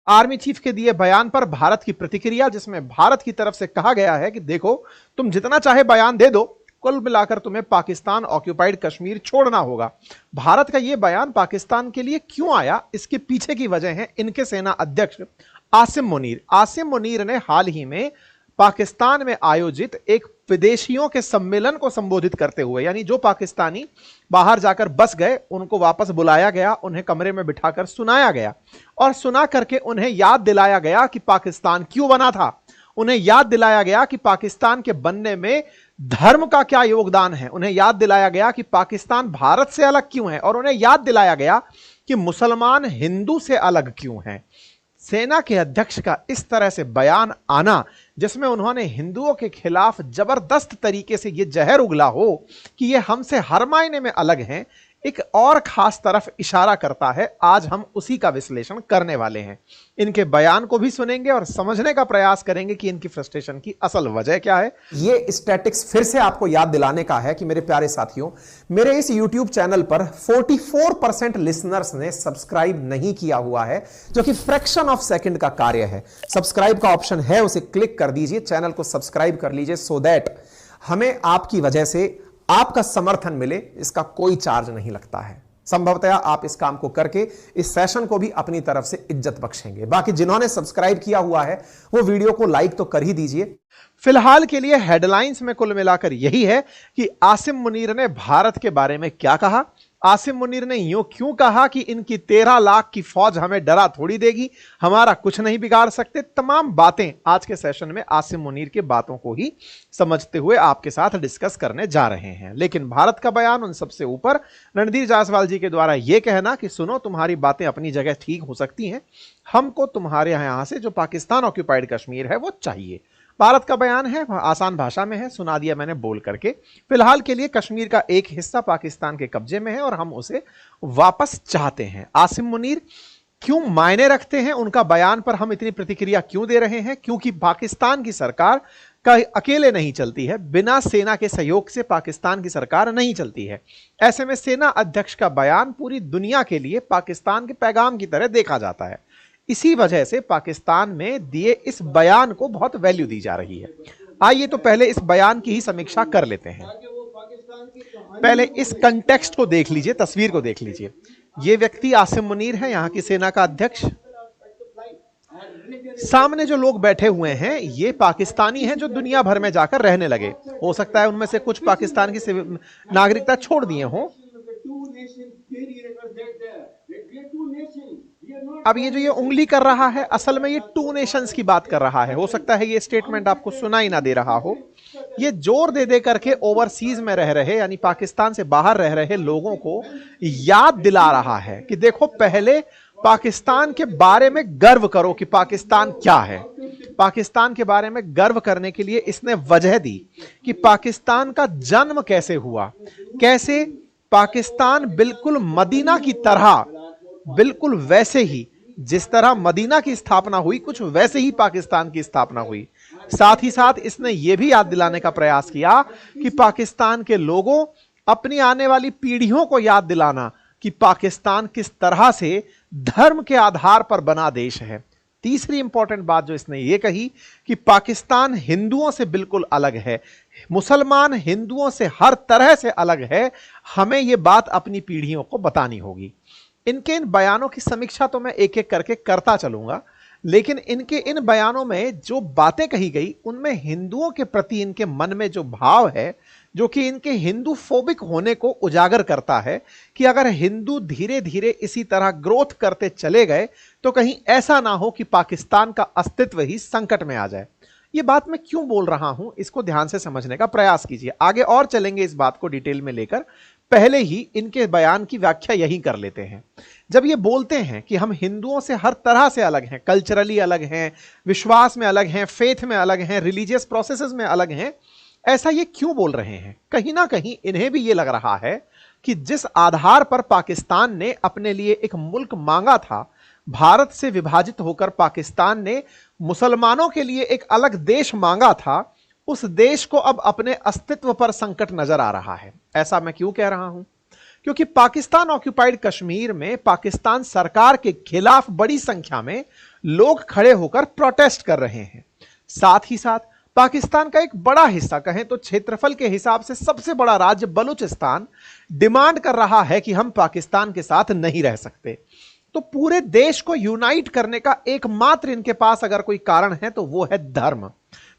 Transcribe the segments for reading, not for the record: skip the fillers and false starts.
Army chief के दिए बयान पर भारत की प्रतिक्रिया, जिसमें भारत की तरफ से कहा गया है कि देखो, तुम जितना चाहे बयान दे दो, कुल मिलाकर तुम्हें पाकिस्तान ऑक्यूपाइड कश्मीर छोड़ना होगा। भारत का यह बयान पाकिस्तान के लिए क्यों आया, इसके पीछे की वजह है इनके सेना अध्यक्ष आसिम मुनीर। आसिम मुनीर ने हाल ही में पाकिस्तान में आयोजित एक विदेशियों के सम्मेलन को संबोधित करते हुए, यानी जो पाकिस्तानी बाहर जाकर बस गए उनको वापस बुलाया गया, उन्हें कमरे में बिठाकर सुनाया गया और सुना करके उन्हें याद दिलाया गया कि पाकिस्तान क्यों बना था। उन्हें याद दिलाया गया कि पाकिस्तान के बनने में धर्म का क्या योगदान है। उन्हें याद दिलाया गया कि पाकिस्तान भारत से अलग क्यों है और उन्हें याद दिलाया गया कि मुसलमान हिंदू से अलग क्यों हैं। सेना के अध्यक्ष का इस तरह से बयान आना, जिसमें उन्होंने हिंदुओं के खिलाफ जबरदस्त तरीके से यह जहर उगला हो कि ये हमसे हर मायने में अलग हैं, एक और खास तरफ इशारा करता है। आज हम उसी का विश्लेषण करने वाले हैं। इनके बयान को भी सुनेंगे और समझने का प्रयास करेंगे कि इनकी फ्रस्ट्रेशन की असल वजह क्या है। ये स्टैटिक्स फिर से आपको याद दिलाने का है कि मेरे प्यारे साथियों, मेरे इस YouTube चैनल पर 44% लिसनर्स ने सब्सक्राइब नहीं किया हुआ है, जो कि फ्रैक्शन ऑफ सेकंड का कार्य है। सब्सक्राइब का ऑप्शन है, उसे क्लिक कर दीजिए, चैनल को सब्सक्राइब कर लीजिए, सो दैट हमें आपकी वजह से आपका समर्थन मिले। इसका कोई चार्ज नहीं लगता है। संभवतः आप इस काम को करके इस सेशन को भी अपनी तरफ से इज्जत बख्शेंगे। बाकी जिन्होंने सब्सक्राइब किया हुआ है वो वीडियो को लाइक तो कर ही दीजिए। फिलहाल के लिए हेडलाइंस में कुल मिलाकर यही है कि आसिम मुनीर ने भारत के बारे में क्या कहा। आसिम मुनीर ने यूं क्यों कहा कि इनकी 13 लाख की फौज हमें डरा थोड़ी देगी, हमारा कुछ नहीं बिगाड़ सकते। तमाम बातें आज के सेशन में आसिम मुनीर के बातों को ही समझते हुए आपके साथ डिस्कस करने जा रहे हैं। लेकिन भारत का बयान उन सबसे ऊपर, रणधीर जायसवाल जी के द्वारा यह कहना कि सुनो, तुम्हारी बातें अपनी जगह ठीक हो सकती हैं, हमको तुम्हारे यहां से जो पाकिस्तान ऑक्यूपाइड कश्मीर है वो चाहिए। भारत का बयान है, आसान भाषा में है, सुना दिया मैंने बोल करके। फिलहाल के लिए कश्मीर का एक हिस्सा पाकिस्तान के कब्जे में है और हम उसे वापस चाहते हैं। आसिम मुनीर क्यों मायने रखते हैं, उनका बयान पर हम इतनी प्रतिक्रिया क्यों दे रहे हैं? क्योंकि पाकिस्तान की सरकार का अकेले नहीं चलती है, बिना सेना के सहयोग से पाकिस्तान की सरकार नहीं चलती है। ऐसे में सेना अध्यक्ष का बयान पूरी दुनिया के लिए पाकिस्तान के पैगाम की तरह देखा जाता है। इसी वजह से पाकिस्तान में दिए इस बयान को बहुत वैल्यू दी जा रही है। आइए तो पहले इस बयान की ही समीक्षा कर लेते हैं। पहले इस कंटेक्स्ट को देख लीजिए, तस्वीर को देख लीजिए। यह व्यक्ति आसिम मुनीर है, यहां की सेना का अध्यक्ष। सामने जो लोग बैठे हुए हैं ये पाकिस्तानी हैं जो दुनिया भर में जाकर रहने लगे। हो सकता है उनमें से कुछ पाकिस्तान की नागरिकता छोड़ दिए हों। अब ये जो ये उंगली कर रहा है, असल में ये 2 नेशंस की बात कर रहा है। हो सकता है ये स्टेटमेंट आपको सुना ही ना दे रहा हो। ये जोर दे दे करके ओवरसीज में रह रहे, यानी पाकिस्तान से बाहर रह रहे लोगों को याद दिला रहा है कि देखो, पहले पाकिस्तान के बारे में गर्व करो कि पाकिस्तान क्या है। पाकिस्तान के बारे में गर्व करने के लिए इसने वजह दी कि पाकिस्तान का जन्म कैसे हुआ, कैसे पाकिस्तान बिल्कुल मदीना की तरह, बिल्कुल वैसे ही जिस तरह मदीना की स्थापना हुई, कुछ वैसे ही पाकिस्तान की स्थापना हुई। साथ ही साथ इसने यह भी याद दिलाने का प्रयास किया कि पाकिस्तान के लोगों, अपनी आने वाली पीढ़ियों को याद दिलाना कि पाकिस्तान किस तरह से धर्म के आधार पर बना देश है। तीसरी इंपॉर्टेंट बात जो इसने ये कही कि पाकिस्तान हिंदुओं से बिल्कुल अलग है, मुसलमान हिंदुओं से हर तरह से अलग है। हमें यह बात अपनी पीढ़ियों को बतानी होगी। इनके इन बयानों की समीक्षा तो मैं एक एक करके करता चलूंगा, लेकिन इनके इन बयानों में जो बातें कही गई उनमें हिंदुओं के प्रति इनके मन में जो भाव है, जो कि इनके हिंदू फोबिक होने को उजागर करता है कि अगर हिंदू धीरे धीरे इसी तरह ग्रोथ करते चले गए तो कहीं ऐसा ना हो कि पाकिस्तान का अस्तित्व ही संकट में आ जाए। ये बात मैं क्यों बोल रहा हूं, इसको ध्यान से समझने का प्रयास कीजिए। आगे और चलेंगे इस बात को डिटेल में लेकर, पहले ही इनके बयान की व्याख्या यही कर लेते हैं। जब ये बोलते हैं कि हम हिंदुओं से हर तरह से अलग हैं, कल्चरली अलग हैं, विश्वास में अलग हैं, फेथ में अलग हैं, रिलीजियस प्रोसेसेस में अलग हैं, ऐसा ये क्यों बोल रहे हैं? कहीं ना कहीं इन्हें भी ये लग रहा है कि जिस आधार पर पाकिस्तान ने अपने लिए एक मुल्क मांगा था, भारत से विभाजित होकर पाकिस्तान ने मुसलमानों के लिए एक अलग देश मांगा था, उस देश को अब अपने अस्तित्व पर संकट नजर आ रहा है। ऐसा मैं क्यों कह रहा हूं? क्योंकि पाकिस्तान ऑक्यूपाइड कश्मीर में पाकिस्तान सरकार के खिलाफ बड़ी संख्या में लोग खड़े होकर प्रोटेस्ट कर रहे हैं। साथ ही साथ पाकिस्तान का एक बड़ा हिस्सा, कहें तो क्षेत्रफल के हिसाब से सबसे बड़ा राज्य बलूचिस्तान, डिमांड कर रहा है कि हम पाकिस्तान के साथ नहीं रह सकते। तो पूरे देश को यूनाइट करने का एकमात्र इनके पास अगर कोई कारण है तो वो है धर्म।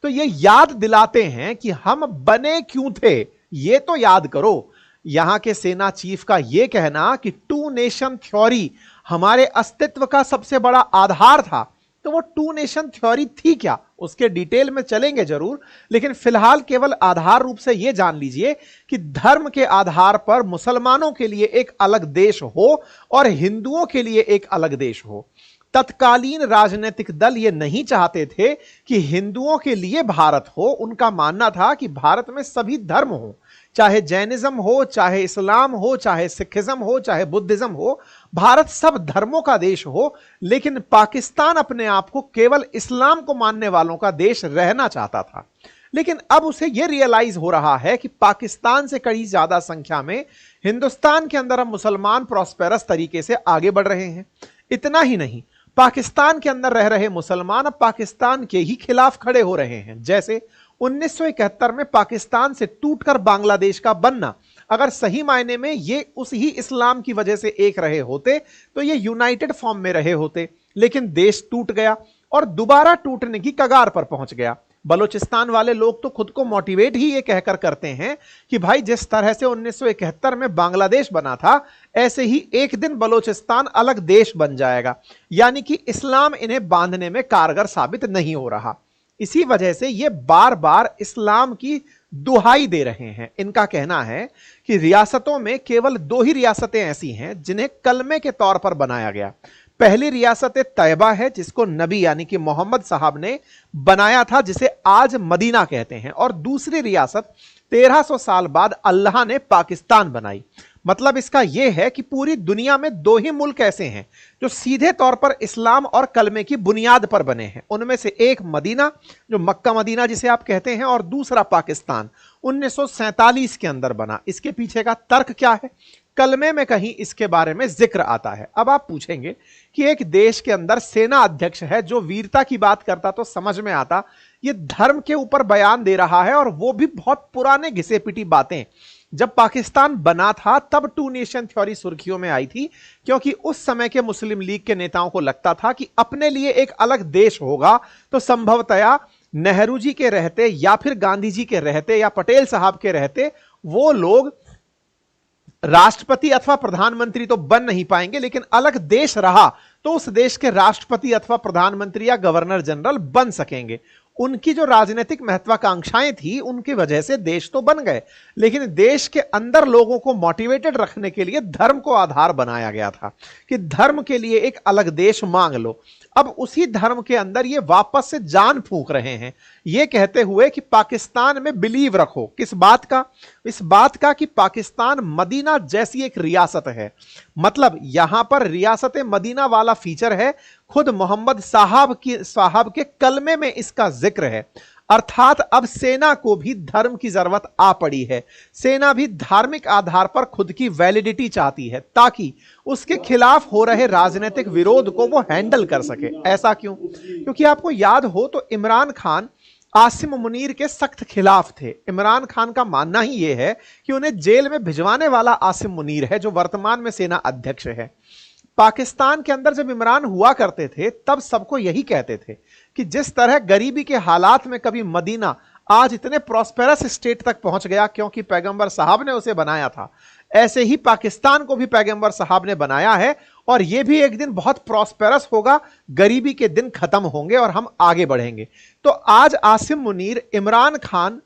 तो ये याद दिलाते हैं कि हम बने क्यों थे, ये तो याद करो। यहां के सेना चीफ का यह कहना कि 2 नेशन थ्योरी हमारे अस्तित्व का सबसे बड़ा आधार था, तो वो 2 नेशन थ्योरी थी क्या, उसके डिटेल में चलेंगे जरूर, लेकिन फिलहाल केवल आधार रूप से यह जान लीजिए कि धर्म के आधार पर मुसलमानों के लिए एक अलग देश हो और हिंदुओं के लिए एक अलग देश हो। तत्कालीन राजनीतिक दल ये नहीं चाहते थे कि हिंदुओं के लिए भारत हो। उनका मानना था कि भारत में सभी धर्म हो, चाहे जैनिज्म हो, चाहे इस्लाम हो, चाहे सिखिज्म हो, चाहे बुद्धिज्म हो, भारत सब धर्मों का देश हो। लेकिन पाकिस्तान अपने आप को केवल इस्लाम को मानने वालों का देश रहना चाहता था। लेकिन अब उसे यह रियलाइज हो रहा है कि पाकिस्तान से कई ज्यादा संख्या में हिंदुस्तान के अंदर अब मुसलमान प्रॉस्पेरस तरीके से आगे बढ़ रहे हैं। इतना ही नहीं, पाकिस्तान के अंदर रह रहे मुसलमान अब पाकिस्तान के ही खिलाफ खड़े हो रहे हैं। जैसे 1971 में पाकिस्तान से टूटकर बांग्लादेश का बनना, अगर सही मायने में ये उस ही इस्लाम की वजह से एक रहे होते तो ये यूनाइटेड फॉर्म में रहे होते। लेकिन देश टूट गया और दोबारा टूटने की कगार पर पहुंच गया। बलूचिस्तान वाले लोग तो खुद को मोटिवेट ही ये कहकर करते हैं कि भाई जिस तरह से 1971 में बांग्लादेश बना था, ऐसे ही एक दिन बलूचिस्तान अलग देश बन जाएगा। यानी कि इस्लाम इन्हें बांधने में कारगर साबित नहीं हो रहा। इसी वजह से ये बार बार इस्लाम की दुहाई दे रहे हैं। इनका कहना है कि रियासतों में केवल 2 ही रियासतें ऐसी हैं जिन्हें कलमे के तौर पर बनाया गया। पहली रियासत तैयबा है, जिसको नबी यानी कि मोहम्मद साहब ने बनाया था, जिसे आज मदीना कहते हैं। और दूसरी रियासत 1300 साल बाद अल्लाह ने पाकिस्तान बनाई। मतलब इसका यह है कि पूरी दुनिया में 2 ही मुल्क ऐसे हैं जो सीधे तौर पर इस्लाम और कलमे की बुनियाद पर बने हैं। उनमें से एक मदीना, जो मक्का मदीना जिसे आप कहते हैं, और दूसरा पाकिस्तान 1947 के अंदर बना। इसके पीछे का तर्क क्या है? कलमे में कहीं इसके बारे में जिक्र आता है। अब आप पूछेंगे कि एक देश के अंदर सेना अध्यक्ष है जो वीरता की बात करता तो समझ में आता, ये धर्म के ऊपर बयान दे रहा है, और वो भी बहुत पुराने घिसे पिटी बातें। जब पाकिस्तान बना था तब 2 नेशन थ्योरी सुर्खियों में आई थी, क्योंकि उस समय के मुस्लिम लीग के नेताओं को लगता था कि अपने लिए एक अलग देश होगा तो संभवतया नेहरू जी के रहते या फिर गांधी जी के रहते या पटेल साहब के रहते वो लोग राष्ट्रपति अथवा प्रधानमंत्री तो बन नहीं पाएंगे, लेकिन अलग देश रहा तो उस देश के राष्ट्रपति अथवा प्रधानमंत्री या गवर्नर जनरल बन सकेंगे। उनकी जो राजनीतिक महत्वाकांक्षाएं थी उनकी वजह से देश तो बन गए, लेकिन देश के अंदर लोगों को मोटिवेटेड रखने के लिए धर्म को आधार बनाया गया था कि धर्म के लिए एक अलग देश मांग लो। अब उसी धर्म के अंदर ये वापस से जान फूंक रहे हैं, ये कहते हुए कि पाकिस्तान में बिलीव रखो। किस बात का? इस बात का कि पाकिस्तान मदीना जैसी एक रियासत है। मतलब यहां पर रियासत मदीना वाला फीचर है, खुद मोहम्मद साहब के कलमे में इसका जिक्र है। अर्थात अब सेना को भी धर्म की जरूरत आ पड़ी है। सेना भी धार्मिक आधार पर खुद की वैलिडिटी चाहती है ताकि उसके खिलाफ हो रहे राजनीतिक विरोध को वो हैंडल कर सके। ऐसा क्यों? क्योंकि आपको याद हो तो इमरान खान आसिम मुनीर के सख्त खिलाफ थे। इमरान खान का मानना ही यह है कि उन्हें जेल में भिजवाने वाला आसिम मुनीर है, जो वर्तमान में सेना अध्यक्ष है। पाकिस्तान के अंदर जब इमरान हुआ करते थे तब सबको यही कहते थे कि जिस तरह गरीबी के हालात में कभी मदीना आज इतने प्रॉस्पेरस स्टेट तक पहुंच गया क्योंकि पैगंबर साहब ने उसे बनाया था, ऐसे ही पाकिस्तान को भी पैगंबर साहब ने बनाया है, और यह भी एक दिन बहुत प्रॉस्पेरस होगा, गरीबी के दिन खत्म होंगे और हम आगे बढ़ेंगे। तो आज आसिम मुनीर इमरान खान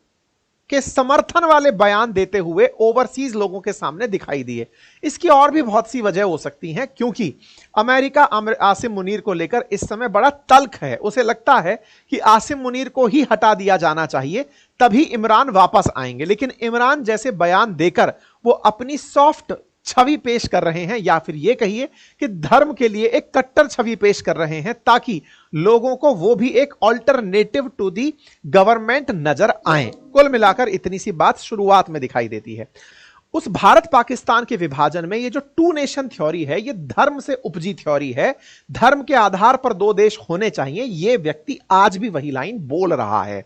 के समर्थन वाले बयान देते हुए ओवरसीज लोगों के सामने दिखाई दिए। इसकी और भी बहुत सी वजह हो सकती हैं, क्योंकि अमेरिका आसिम मुनीर को लेकर इस समय बड़ा तल्ख है। उसे लगता है कि आसिम मुनीर को ही हटा दिया जाना चाहिए, तभी इमरान वापस आएंगे। लेकिन इमरान जैसे बयान देकर वो अपनी सॉफ्ट छवि पेश कर रहे हैं, या फिर ये कहिए कि धर्म के लिए एक कट्टर छवि पेश कर रहे हैं, ताकि लोगों को वो भी एक ऑल्टरनेटिव टू दी गवर्नमेंट नजर आए। कुल मिलाकर इतनी सी बात शुरुआत में दिखाई देती है। उस भारत पाकिस्तान के विभाजन में ये जो टू नेशन थ्योरी है, ये धर्म से उपजी थ्योरी है। धर्म के आधार पर दो देश होने चाहिए, ये व्यक्ति आज भी वही लाइन बोल रहा है।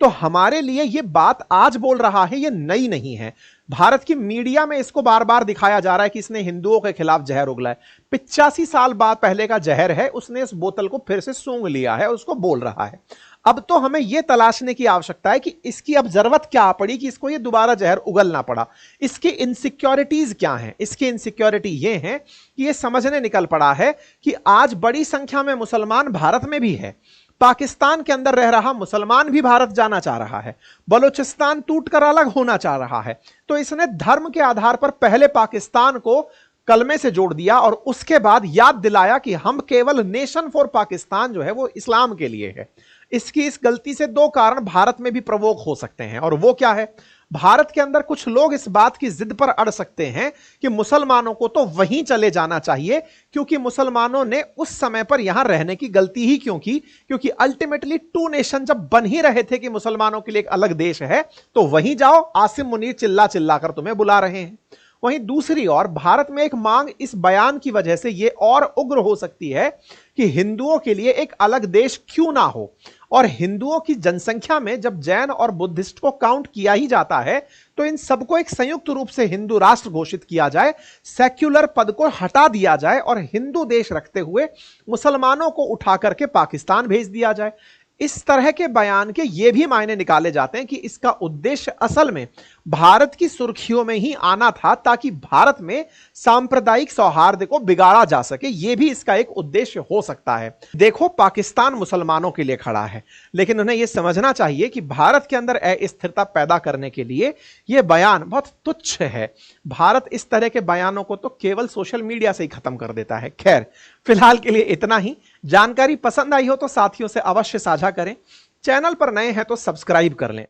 तो हमारे लिए ये बात आज बोल रहा है, ये नई नहीं है। भारत की मीडिया में इसको बार बार दिखाया जा रहा है कि इसने हिंदुओं के खिलाफ जहर उगला है। 85 साल बाद पहले का जहर है, उसने इस बोतल को फिर से सूंघ लिया है, उसको बोल रहा है। अब तो हमें यह तलाशने की आवश्यकता है कि इसकी अब जरूरत क्या पड़ी कि इसको ये दोबारा जहर उगलना पड़ा। इसकी इनसिक्योरिटीज क्या हैं? इसकी इनसिक्योरिटी ये है कि ये समझने निकल पड़ा है कि आज बड़ी संख्या में मुसलमान भारत में भी है। पाकिस्तान के अंदर रह रहा मुसलमान भी भारत जाना चाह रहा है। बलूचिस्तान टूटकर अलग होना चाह रहा है। तो इसने धर्म के आधार पर पहले पाकिस्तान को कलमे से जोड़ दिया और उसके बाद याद दिलाया कि हम केवल नेशन फॉर पाकिस्तान जो है वो इस्लाम के लिए है। इसकी इस गलती से दो कारण भारत में भी प्रवोक हो सकते हैं, और वो क्या है? भारत के अंदर कुछ लोग इस बात की जिद पर अड़ सकते हैं कि मुसलमानों को तो वहीं चले जाना चाहिए, क्योंकि मुसलमानों ने उस समय पर यहां रहने की गलती ही क्यों की? क्योंकि अल्टीमेटली टू नेशन जब बन ही रहे थे कि मुसलमानों के लिए एक अलग देश है, तो वहीं जाओ, आसिम मुनीर चिल्ला चिल्ला कर तुम्हें बुला रहे हैं। वहीं दूसरी ओर भारत में एक मांग इस बयान की वजह से यह और उग्र हो सकती है कि हिंदुओं के लिए एक अलग देश क्यों ना हो। और हिंदुओं की जनसंख्या में जब जैन और बुद्धिस्ट को काउंट किया ही जाता है, तो इन सबको एक संयुक्त रूप से हिंदू राष्ट्र घोषित किया जाए, सेक्युलर पद को हटा दिया जाए और हिंदू देश रखते हुए मुसलमानों को उठा करके पाकिस्तान भेज दिया जाए। इस तरह के बयान के ये भी मायने निकाले जाते हैं कि इसका उद्देश्य असल में भारत की सुर्खियों में ही आना था, ताकि भारत में सांप्रदायिक सौहार्द को बिगाड़ा जा सके। यह भी इसका एक उद्देश्य हो सकता है। देखो, पाकिस्तान मुसलमानों के लिए खड़ा है, लेकिन उन्हें यह समझना चाहिए कि भारत के अंदर अस्थिरता पैदा करने के लिए यह बयान बहुत तुच्छ है। भारत इस तरह के बयानों को तो केवल सोशल मीडिया से ही खत्म कर देता है। खैर, फिलहाल के लिए इतना ही। जानकारी पसंद आई हो तो साथियों से अवश्य साझा करें। चैनल पर नए हैं तो सब्सक्राइब कर लें।